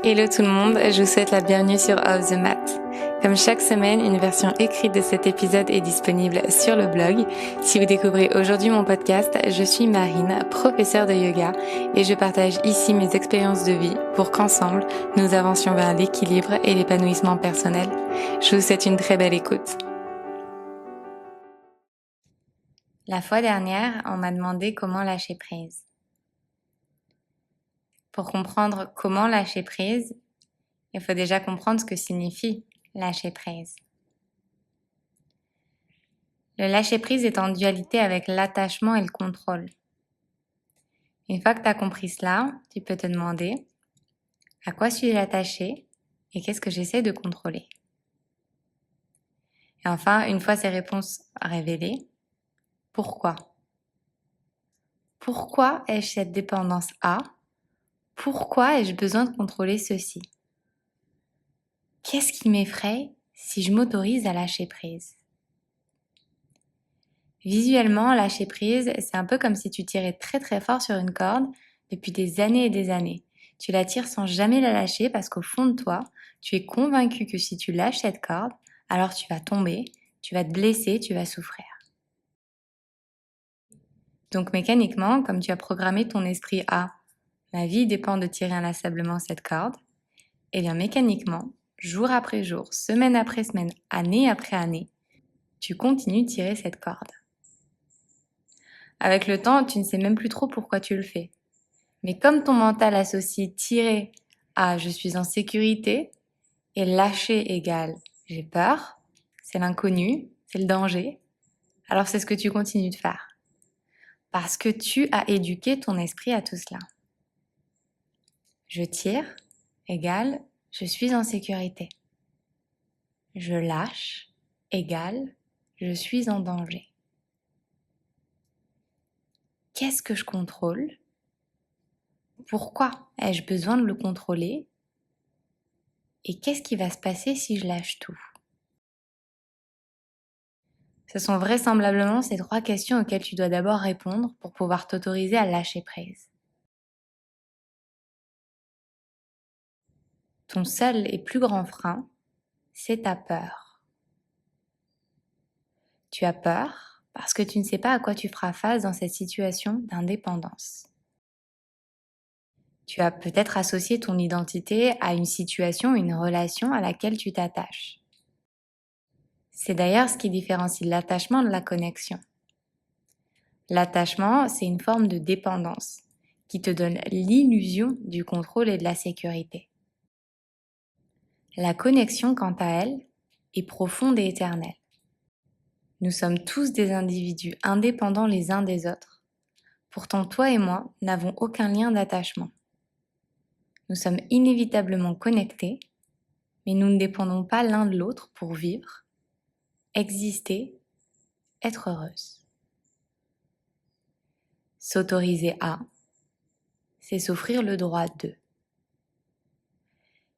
Hello tout le monde, je vous souhaite la bienvenue sur Off the Mat. Comme chaque semaine, une version écrite de cet épisode est disponible sur le blog. Si vous découvrez aujourd'hui mon podcast, je suis Marine, professeure de yoga, et je partage ici mes expériences de vie pour qu'ensemble, nous avancions vers l'équilibre et l'épanouissement personnel. Je vous souhaite une très belle écoute. La fois dernière, on m'a demandé comment lâcher prise. Pour comprendre comment lâcher prise, il faut déjà comprendre ce que signifie lâcher prise. Le lâcher prise est en dualité avec l'attachement et le contrôle. Une fois que tu as compris cela, tu peux te demander à quoi suis-je attaché et qu'est-ce que j'essaie de contrôler. Et enfin, une fois ces réponses révélées, pourquoi? Pourquoi ai-je cette dépendance à? Pourquoi ai-je besoin de contrôler ceci? Qu'est-ce qui m'effraie si je m'autorise à lâcher prise? Visuellement, lâcher prise, c'est un peu comme si tu tirais très très fort sur une corde depuis des années et des années. Tu la tires sans jamais la lâcher parce qu'au fond de toi, tu es convaincu que si tu lâches cette corde, alors tu vas tomber, tu vas te blesser, tu vas souffrir. Donc mécaniquement, comme tu as programmé ton esprit à ma vie dépend de tirer inlassablement cette corde, eh bien mécaniquement, jour après jour, semaine après semaine, année après année, tu continues de tirer cette corde. Avec le temps, tu ne sais même plus trop pourquoi tu le fais. Mais comme ton mental associe tirer à je suis en sécurité et lâcher égale j'ai peur, c'est l'inconnu, c'est le danger, alors c'est ce que tu continues de faire. Parce que tu as éduqué ton esprit à tout cela. Je tire égale je suis en sécurité. Je lâche égale je suis en danger. Qu'est-ce que je contrôle? Pourquoi ai-je besoin de le contrôler? Et qu'est-ce qui va se passer si je lâche tout? Ce sont vraisemblablement ces 3 questions auxquelles tu dois d'abord répondre pour pouvoir t'autoriser à lâcher prise. Ton seul et plus grand frein, c'est ta peur. Tu as peur parce que tu ne sais pas à quoi tu feras face dans cette situation d'indépendance. Tu as peut-être associé ton identité à une situation, une relation à laquelle tu t'attaches. C'est d'ailleurs ce qui différencie l'attachement de la connexion. L'attachement, c'est une forme de dépendance qui te donne l'illusion du contrôle et de la sécurité. La connexion, quant à elle, est profonde et éternelle. Nous sommes tous des individus indépendants les uns des autres. Pourtant, toi et moi n'avons aucun lien d'attachement. Nous sommes inévitablement connectés, mais nous ne dépendons pas l'un de l'autre pour vivre, exister, être heureuse. S'autoriser à, c'est s'offrir le droit de.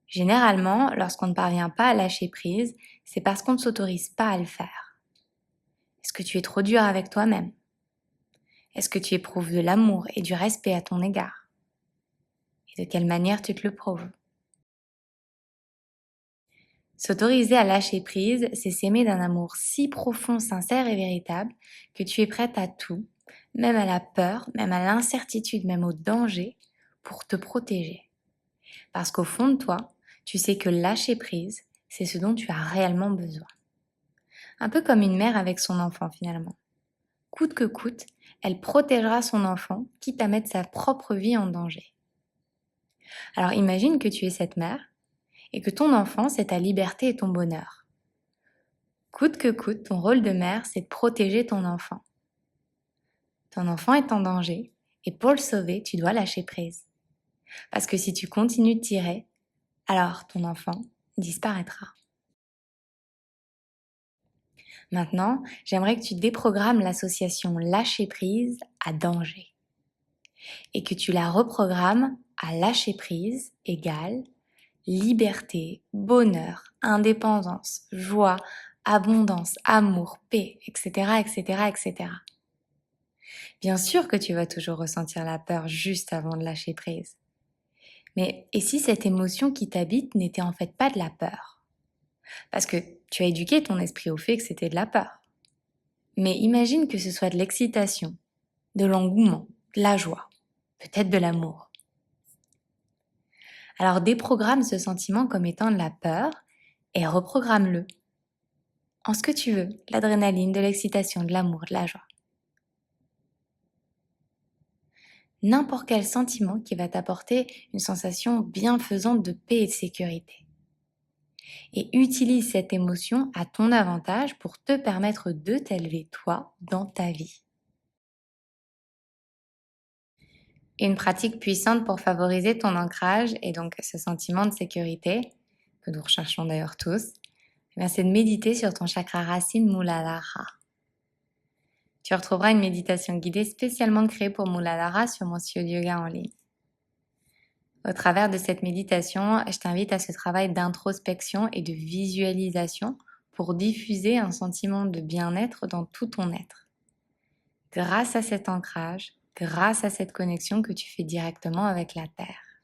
Généralement, lorsqu'on ne parvient pas à lâcher prise, c'est parce qu'on ne s'autorise pas à le faire. Est-ce que tu es trop dur avec toi-même? Est-ce que tu éprouves de l'amour et du respect à ton égard? Et de quelle manière tu te le prouves? S'autoriser à lâcher prise, c'est s'aimer d'un amour si profond, sincère et véritable que tu es prête à tout, même à la peur, même à l'incertitude, même au danger, pour te protéger. Parce qu'au fond de toi, tu sais que lâcher prise, c'est ce dont tu as réellement besoin. Un peu comme une mère avec son enfant finalement. Coûte que coûte, elle protégera son enfant, quitte à mettre sa propre vie en danger. Alors imagine que tu es cette mère et que ton enfant, c'est ta liberté et ton bonheur. Coûte que coûte, ton rôle de mère, c'est de protéger ton enfant. Ton enfant est en danger et pour le sauver, tu dois lâcher prise. Parce que si tu continues de tirer, alors ton enfant disparaîtra. Maintenant, j'aimerais que tu déprogrammes l'association lâcher prise à danger et que tu la reprogrammes à lâcher prise égale liberté, bonheur, indépendance, joie, abondance, amour, paix, etc., etc., etc. Bien sûr que tu vas toujours ressentir la peur juste avant de lâcher prise. Mais et si cette émotion qui t'habite n'était en fait pas de la peur? Parce que tu as éduqué ton esprit au fait que c'était de la peur. Mais imagine que ce soit de l'excitation, de l'engouement, de la joie, peut-être de l'amour. Alors déprogramme ce sentiment comme étant de la peur et reprogramme-le en ce que tu veux, l'adrénaline, de l'excitation, de l'amour, de la joie. N'importe quel sentiment qui va t'apporter une sensation bienfaisante de paix et de sécurité. Et utilise cette émotion à ton avantage pour te permettre de t'élever toi dans ta vie. Une pratique puissante pour favoriser ton ancrage et donc ce sentiment de sécurité, que nous recherchons d'ailleurs tous, c'est de méditer sur ton chakra racine Muladhara. Tu retrouveras une méditation guidée spécialement créée pour Muladhara sur mon studio de yoga en ligne. Au travers de cette méditation, je t'invite à ce travail d'introspection et de visualisation pour diffuser un sentiment de bien-être dans tout ton être. Grâce à cet ancrage, grâce à cette connexion que tu fais directement avec la Terre.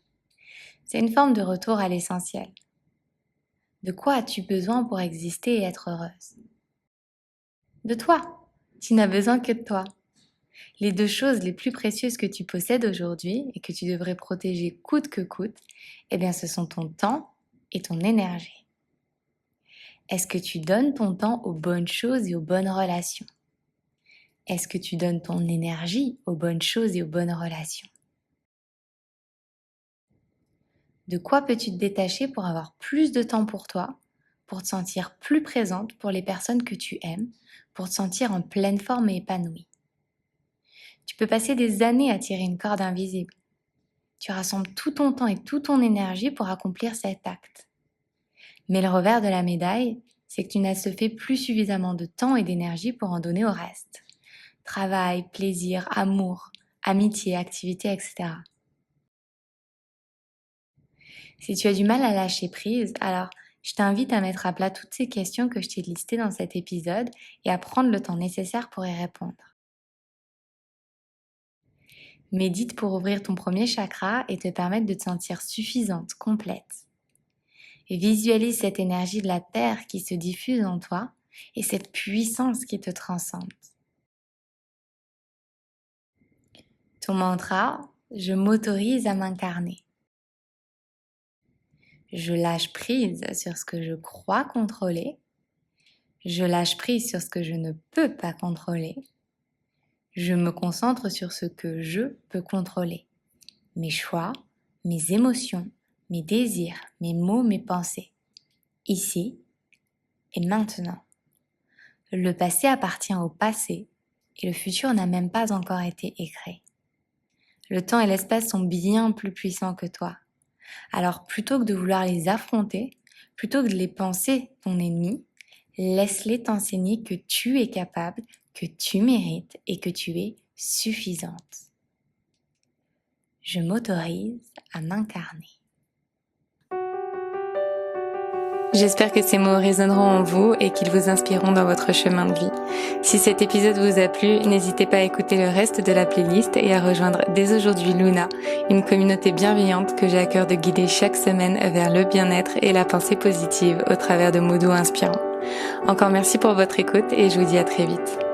C'est une forme de retour à l'essentiel. De quoi as-tu besoin pour exister et être heureuse? De toi. Tu n'as besoin que de toi. Les deux choses les plus précieuses que tu possèdes aujourd'hui et que tu devrais protéger coûte que coûte, eh bien ce sont ton temps et ton énergie. Est-ce que tu donnes ton temps aux bonnes choses et aux bonnes relations? Est-ce que tu donnes ton énergie aux bonnes choses et aux bonnes relations? De quoi peux-tu te détacher pour avoir plus de temps pour toi, pour te sentir plus présente pour les personnes que tu aimes, pour te sentir en pleine forme et épanouie? Tu peux passer des années à tirer une corde invisible. Tu rassembles tout ton temps et toute ton énergie pour accomplir cet acte. Mais le revers de la médaille, c'est que tu n'as fait plus suffisamment de temps et d'énergie pour en donner au reste. Travail, plaisir, amour, amitié, activité, etc. Si tu as du mal à lâcher prise, alors je t'invite à mettre à plat toutes ces questions que je t'ai listées dans cet épisode et à prendre le temps nécessaire pour y répondre. Médite pour ouvrir ton premier chakra et te permettre de te sentir suffisante, complète. Et visualise cette énergie de la Terre qui se diffuse en toi et cette puissance qui te transcende. Ton mantra, je m'autorise à m'incarner. Je lâche prise sur ce que je crois contrôler. Je lâche prise sur ce que je ne peux pas contrôler. Je me concentre sur ce que je peux contrôler. Mes choix, mes émotions, mes désirs, mes mots, mes pensées. Ici et maintenant. Le passé appartient au passé et le futur n'a même pas encore été écrit. Le temps et l'espace sont bien plus puissants que toi. Alors plutôt que de vouloir les affronter, plutôt que de les penser ton ennemi, laisse-les t'enseigner que tu es capable, que tu mérites et que tu es suffisante. Je m'autorise à m'incarner. J'espère que ces mots résonneront en vous et qu'ils vous inspireront dans votre chemin de vie. Si cet épisode vous a plu, n'hésitez pas à écouter le reste de la playlist et à rejoindre dès aujourd'hui Luna, une communauté bienveillante que j'ai à cœur de guider chaque semaine vers le bien-être et la pensée positive au travers de mots doux inspirants. Encore merci pour votre écoute et je vous dis à très vite.